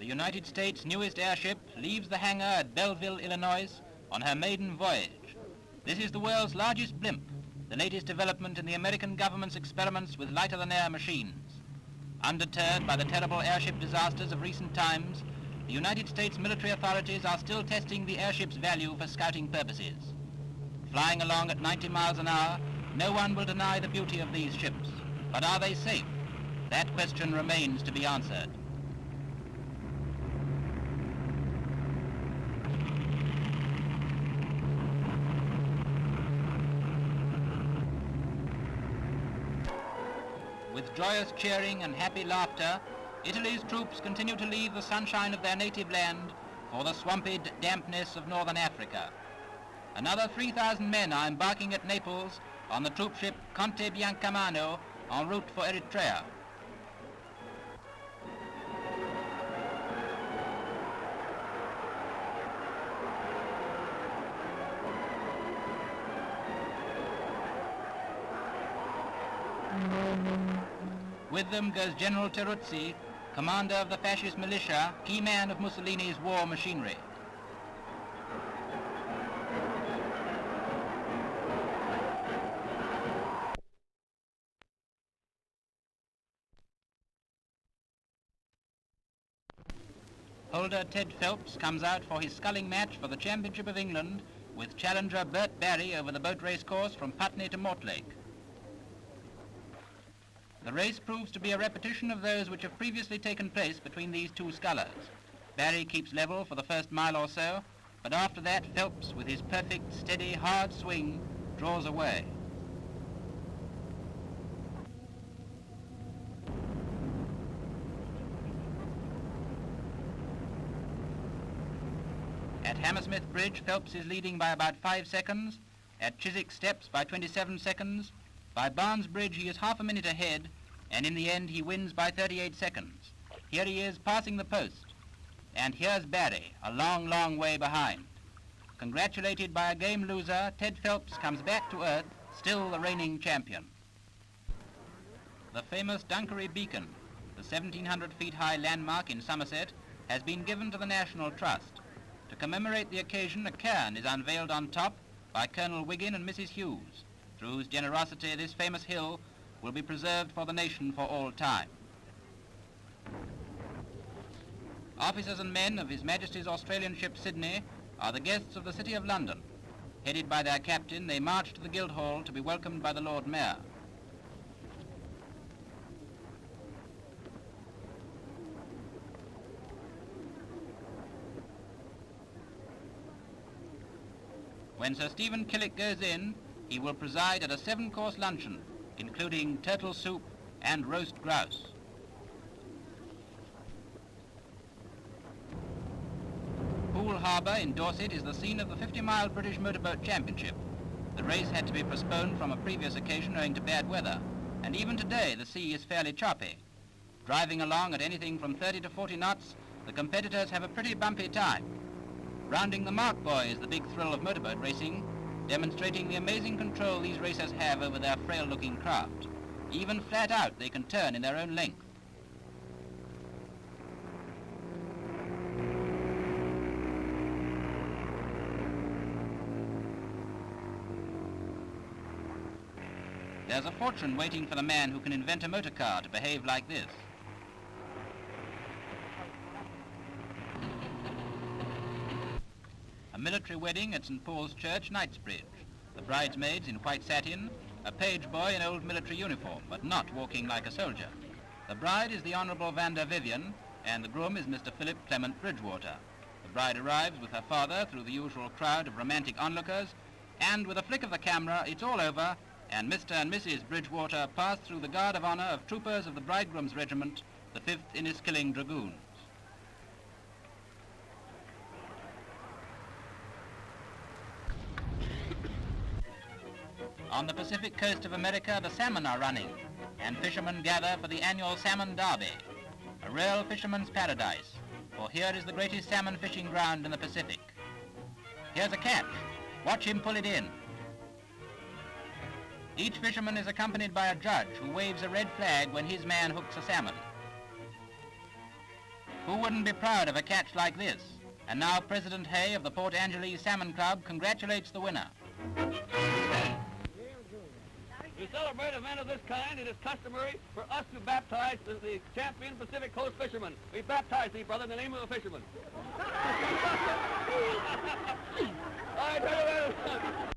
United States' newest airship leaves the hangar at Belleville, Illinois, on her maiden voyage. This is the world's largest blimp, the latest development in the American government's experiments with lighter-than-air machines. Undeterred by the terrible airship disasters of recent times, the United States military authorities are still testing the airship's value for scouting purposes. Flying along at 90 miles an hour, no one will deny the beauty of these ships. But are they safe? That question remains to be answered. With joyous cheering and happy laughter, Italy's troops continue to leave the sunshine of their native land for the swampy dampness of northern Africa. Another 3,000 men are embarking at Naples on the troopship Conte Biancamano en route for Eritrea. With them goes General Terruzi, commander of the Fascist Militia, key man of Mussolini's war machinery. Holder Ted Phelps comes out for his sculling match for the Championship of England with challenger Bert Barry over the boat race course from Putney to Mortlake. The race proves to be a repetition of those which have previously taken place between these two scullers. Barry keeps level for the first mile or so, but after that Phelps, with his perfect, steady, hard swing, draws away. At Hammersmith Bridge, Phelps is leading by about 5 seconds. At Chiswick Steps by 27 seconds. By Barnes Bridge he is half a minute ahead, and in the end he wins by 38 seconds. Here he is passing the post. And here's Barry, a long, long way behind. Congratulated by a game loser, Ted Phelps comes back to earth, still the reigning champion. The famous Dunkery Beacon, the 1,700 feet high landmark in Somerset, has been given to the National Trust. To commemorate the occasion, a cairn is unveiled on top by Colonel Wiggin and Mrs. Hughes, through whose generosity this famous hill will be preserved for the nation for all time. Officers and men of His Majesty's Australian ship Sydney are the guests of the City of London. Headed by their captain, they march to the Guildhall to be welcomed by the Lord Mayor. When Sir Stephen Killick goes in, he will preside at a 7-course luncheon, including turtle soup and roast grouse. Poole Harbour in Dorset is the scene of the 50-mile British Motorboat Championship. The race had to be postponed from a previous occasion owing to bad weather, and even today the sea is fairly choppy. Driving along at anything from 30 to 40 knots, the competitors have a pretty bumpy time. Rounding the Mark Buoy is the big thrill of motorboat racing, demonstrating the amazing control these racers have over their frail-looking craft. Even flat out, they can turn in their own length. There's a fortune waiting for the man who can invent a motor car to behave like this. A military wedding at St. Paul's Church, Knightsbridge. The bridesmaids in white satin, a page boy in old military uniform, but not walking like a soldier. The bride is the Honourable Vanda Vivian, and the groom is Mr. Philip Clement Bridgewater. The bride arrives with her father through the usual crowd of romantic onlookers, and with a flick of the camera, it's all over, and Mr. and Mrs. Bridgewater pass through the guard of honour of troopers of the bridegroom's regiment, the 5th Inniskilling Dragoons. On the Pacific coast of America, the salmon are running, and fishermen gather for the annual Salmon Derby, a real fisherman's paradise, for here is the greatest salmon fishing ground in the Pacific. Here's a catch. Watch him pull it in. Each fisherman is accompanied by a judge who waves a red flag when his man hooks a salmon. Who wouldn't be proud of a catch like this? And now President Hay of the Port Angeles Salmon Club congratulates the winner. To celebrate an event of this kind, it is customary for us to baptize the champion Pacific Coast fisherman. We baptize thee, brother, in the name of the fisherman. All right,